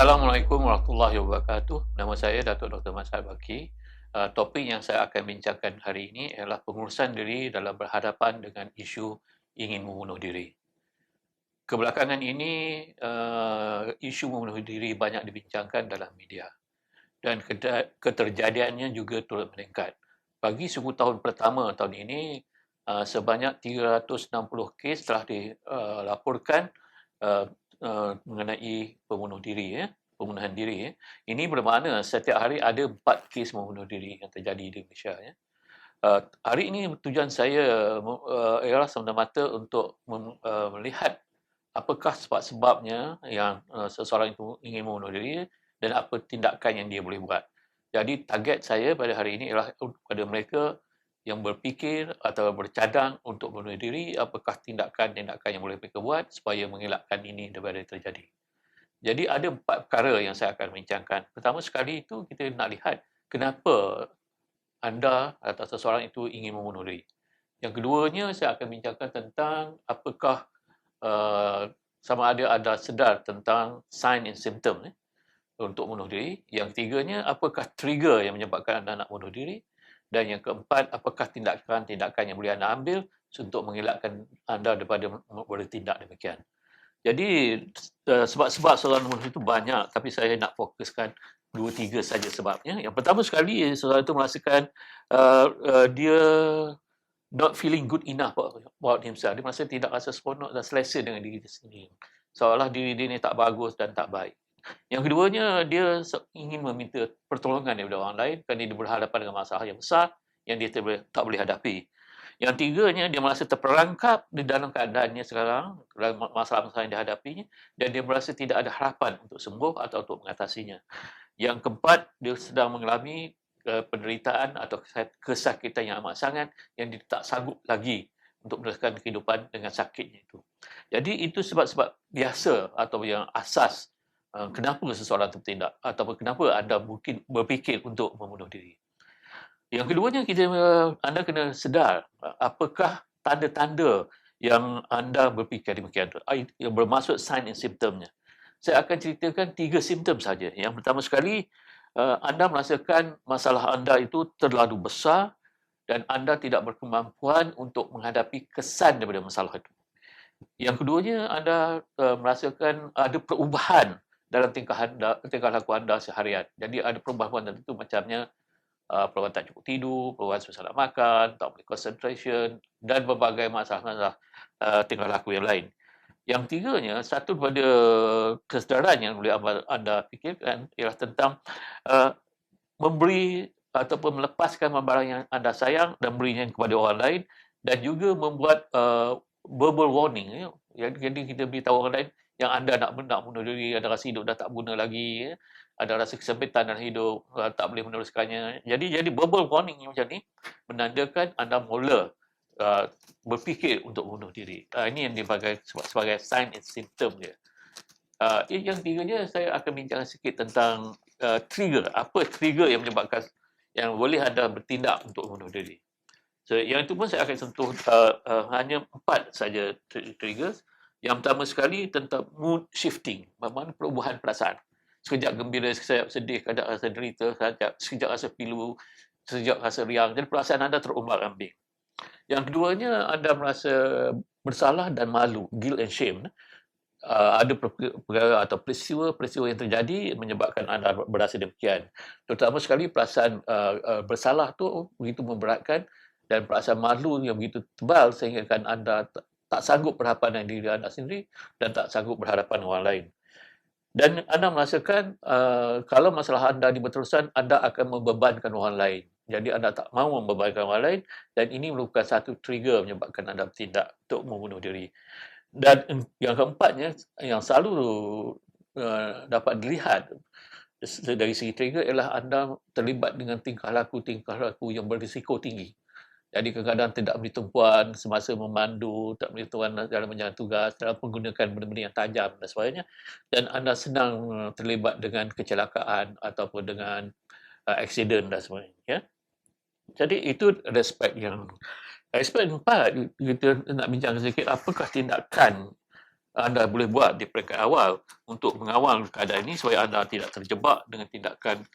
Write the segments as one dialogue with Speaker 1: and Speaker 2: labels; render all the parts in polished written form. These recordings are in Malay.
Speaker 1: Assalamualaikum warahmatullahi wabarakatuh. Nama saya Datuk Dr. Mazhar Baki. Topik yang saya akan bincangkan hari ini ialah pengurusan diri dalam berhadapan dengan isu ingin membunuh diri. Kebelakangan ini, isu membunuh diri banyak dibincangkan dalam media dan keterjadiannya juga turut meningkat. Bagi 10 tahun pertama tahun ini, sebanyak 360 kes telah dilaporkan uh, mengenai pembunuhan diri. Ini bermakna setiap hari ada 4 kes membunuh diri yang terjadi di Malaysia. Hari ini tujuan saya ialah semata-mata untuk melihat apakah sebab-sebabnya yang seseorang itu ingin membunuh diri dan apa tindakan yang dia boleh buat. Jadi target saya pada hari ini ialah kepada mereka yang berfikir atau bercadang untuk membunuh diri, apakah tindakan-tindakan yang boleh mereka buat supaya mengelakkan ini daripada terjadi. Jadi ada 4 perkara yang saya akan bincangkan. Pertama sekali itu kita nak lihat kenapa anda atau seseorang itu ingin membunuh diri. Yang keduanya saya akan bincangkan tentang apakah sama ada anda sedar tentang sign and symptom untuk bunuh diri. Yang ketiganya, apakah trigger yang menyebabkan anda nak bunuh diri. Dan yang keempat, apakah tindakan-tindakan yang boleh anda ambil untuk mengelakkan anda daripada bertindak demikian. Jadi sebab-sebab seorang bunuh itu banyak, tapi saya nak fokuskan 2-3 saja sebabnya. Yang pertama sekali, seorang itu merasakan dia not feeling good enough about himself. Dia merasa tidak rasa seronok dan selesa dengan diri dia sendiri. Seolah diri dia ni tak bagus dan tak baik. Yang keduanya, dia ingin meminta pertolongan daripada orang lain kerana dia berhadapan dengan masalah yang besar yang dia tak boleh hadapi. Yang tiganya, dia merasa terperangkap di dalam keadaannya sekarang, dalam masalah-masalah yang dihadapinya, dan dia merasa tidak ada harapan untuk sembuh atau untuk mengatasinya. Yang keempat, dia sedang mengalami penderitaan atau kesakitan yang amat sangat yang dia tak sanggup lagi untuk meneruskan kehidupan dengan sakitnya itu. Jadi itu sebab-sebab biasa atau yang asas kenapa seseorang itu bertindak ataupun kenapa anda mungkin berfikir untuk membunuh diri. Yang keduanya, anda kena sedar apakah tanda-tanda yang anda berfikir demikian itu, yang bermaksud sign and symptomnya. Saya akan ceritakan 3 simptom saja. Yang pertama sekali, anda merasakan masalah anda itu terlalu besar dan anda tidak berkemampuan untuk menghadapi kesan daripada masalah itu. Yang keduanya, anda merasakan ada perubahan dalam tingkah laku anda seharian. Jadi ada perubahan tertentu macamnya perubahan tak cukup tidur, perubahan susah nak makan, tak boleh concentration dan berbagai masalah-masalah tingkah laku yang lain. Yang tiganya, satu daripada kesedaran yang boleh anda fikirkan ialah tentang memberi ataupun melepaskan barang yang anda sayang dan berinya kepada orang lain, dan juga membuat verbal warning. Jadi kita beritahu orang lain yang anda nak bunuh diri, anda rasa hidup dah tak guna lagi, ada rasa kesempitan dalam hidup, tak boleh meneruskannya. Jadi verbal warning macam ni menandakan anda mula berfikir untuk bunuh diri. Ini yang dibagai sebagai sign and symptom dia. Yang tiganya, saya akan bincang sikit tentang trigger. Apa trigger yang menyebabkan yang boleh anda bertindak untuk bunuh diri. So, yang itu pun saya akan sentuh hanya 4 saja trigger. Yang pertama sekali tentang mood shifting, bagaimana perubahan perasaan. Sekejap gembira, sekejap sedih, sekejap rasa derita, sekejap rasa pilu, sekejap rasa riang. Jadi perasaan anda terombak-ambing. Yang keduanya, anda merasa bersalah dan malu, guilt and shame. Ada perkara atau peristiwa yang terjadi menyebabkan anda berasa demikian. Terutama sekali perasaan bersalah tu begitu memberatkan dan perasaan malu yang begitu tebal sehingga anda tak sanggup berhadapan dengan diri anda sendiri dan tak sanggup berhadapan dengan orang lain. Dan anda merasakan kalau masalah anda ini berterusan, anda akan membebankan orang lain. Jadi anda tak mahu membebankan orang lain, dan ini merupakan satu trigger menyebabkan anda bertindak untuk membunuh diri. Dan yang keempatnya, yang selalu dapat dilihat dari segi trigger ialah anda terlibat dengan tingkah laku yang berisiko tinggi. Jadi kadang-kadang tidak beri tumpuan semasa memandu, tak beri tumpuan dalam menjalankan tugas, dalam menggunakan benda-benda yang tajam dan sebagainya. Dan anda senang terlibat dengan kecelakaan ataupun dengan aksiden dan sebagainya. Ya? Jadi itu aspek 4, kita nak bincang sedikit apakah tindakan anda boleh buat di peringkat awal untuk mengawal keadaan ini supaya anda tidak terjebak dengan tindakan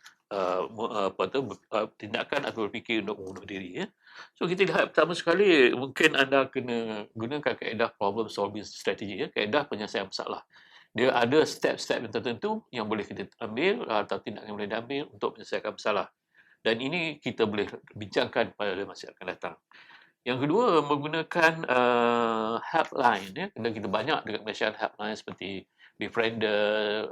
Speaker 1: tindakan atau berfikir untuk membunuh diri, ya. So kita lihat pertama sekali mungkin anda kena gunakan kaedah problem solving strategy, ya, kaedah penyelesaian masalah. Dia ada step-step yang tertentu yang boleh kita ambil atau tindakan yang boleh diambil untuk menyelesaikan masalah. Dan ini kita boleh bincangkan pada masa yang akan datang. Yang kedua, menggunakan helpline, ya. Dan kita banyak dekat Malaysia helpline seperti Befriender,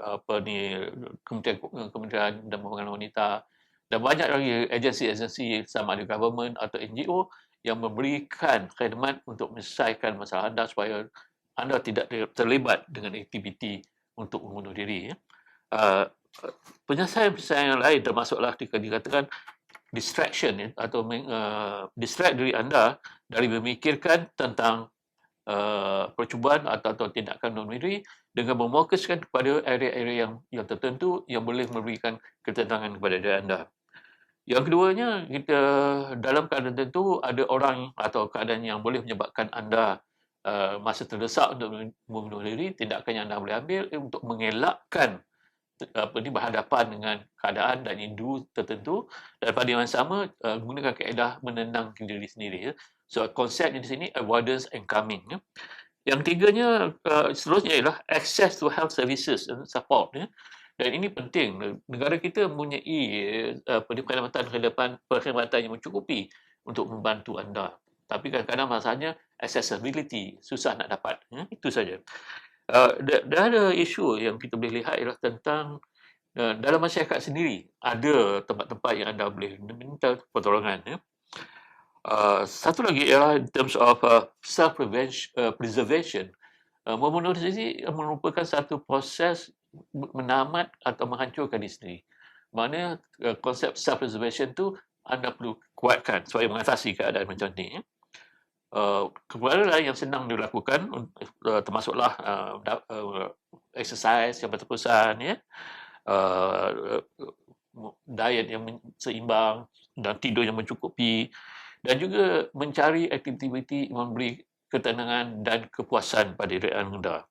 Speaker 1: Kementerian dan Pembangunan Wanita, dan banyak lagi agensi-agensi sama ada government atau NGO yang memberikan khidmat untuk menyelesaikan masalah anda supaya anda tidak terlibat dengan aktiviti untuk membunuh diri, ya. Uh, Penyelesaian-penyelesaian yang lain termasuklah dikatakan distraction, ya, atau distract diri anda dari memikirkan tentang percubaan atau tindakan bunuh diri dengan memfokuskan kepada area-area yang tertentu yang boleh memberikan ketenangan kepada diri anda. Yang keduanya, kita dalam keadaan tertentu ada orang atau keadaan yang boleh menyebabkan anda masa terdesak untuk membunuh diri, tindakan yang anda boleh ambil untuk mengelakkan berhadapan dengan keadaan dan individu tertentu, dan pada yang sama gunakan kaedah menenangkan diri sendiri, ya. So konsepnya di sini avoidance and calming, ya. Yang tiganya seterusnya ialah access to health services and support, ya. Dan ini penting, negara kita mempunyai perkhidmatan yang mencukupi untuk membantu anda, tapi kadang-kadang masalahnya accessibility susah nak dapat, ya. Itu saja. Dan ada isu yang kita boleh lihat ialah tentang dalam masyarakat sendiri ada tempat-tempat yang anda boleh minta pertolongan, ya. Satu lagi ialah in terms of self preservation. Membunuh diri merupakan satu proses menamat atau menghancurkan diri sendiri. Maknanya konsep self preservation tu anda perlu kuatkan supaya mengatasi keadaan macam ni, ya. Perkara lain yang senang dilakukan termasuklah exercise yang berterusan, ya. Diet yang seimbang dan tidur yang mencukupi, dan juga mencari aktiviti yang memberi ketenangan dan kepuasan pada diri anda.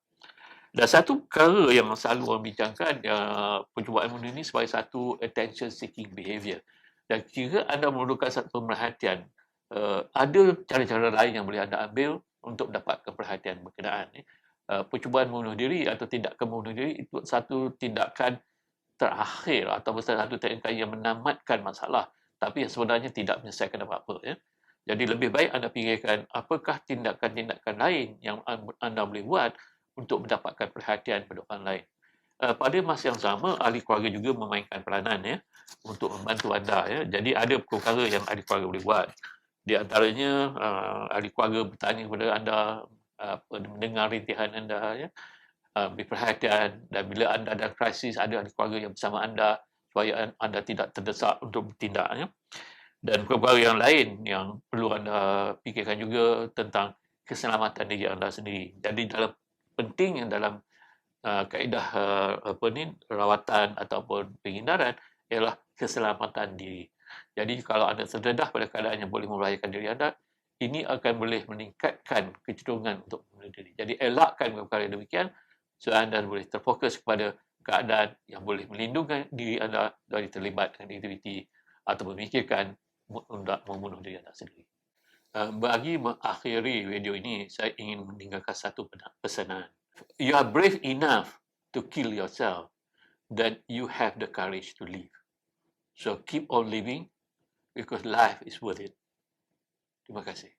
Speaker 1: Dan satu perkara yang selalu orang bincangkan percubaan bunuh ini sebagai satu attention seeking behaviour. Dan jika anda memerlukan satu perhatian, ada cara-cara lain yang boleh anda ambil untuk mendapatkan perhatian berkenaan, ya. Percubaan bunuh diri atau tindakan bunuh diri itu satu tindakan terakhir atau satu tindakan yang menamatkan masalah, tapi yang sebenarnya tidak menyelesaikan apa-apa, ya. Jadi lebih baik anda fikirkan apakah tindakan-tindakan lain yang anda boleh buat untuk mendapatkan perhatian pada orang lain. Pada masa yang sama, ahli keluarga juga memainkan peranan, ya, untuk membantu anda, ya. Jadi ada perkara yang ahli keluarga boleh buat. Di antaranya ahli keluarga bertanya kepada anda, mendengar rintihan anda, ya. Beri perhatian, dan bila anda ada krisis ada ahli keluarga yang bersama anda supaya anda tidak terdesak untuk bertindak, ya. Dan perkara yang lain yang perlu anda fikirkan juga tentang keselamatan diri anda sendiri. Jadi penting dalam kaedah rawatan ataupun penghindaran ialah keselamatan diri. Jadi kalau anda terdedah pada keadaan yang boleh membahayakan diri anda, ini akan boleh meningkatkan kecenderungan untuk membunuh diri. Jadi elakkan perkara demikian supaya anda boleh terfokus kepada keadaan yang boleh melindungi diri anda dari terlibat dengan aktiviti atau memikirkan membunuh diri anda sendiri. Bagi mengakhiri video ini, saya ingin meninggalkan satu pesanan. You are brave enough to kill yourself, then you have the courage to live. So keep on living because life is worth it. Terima kasih.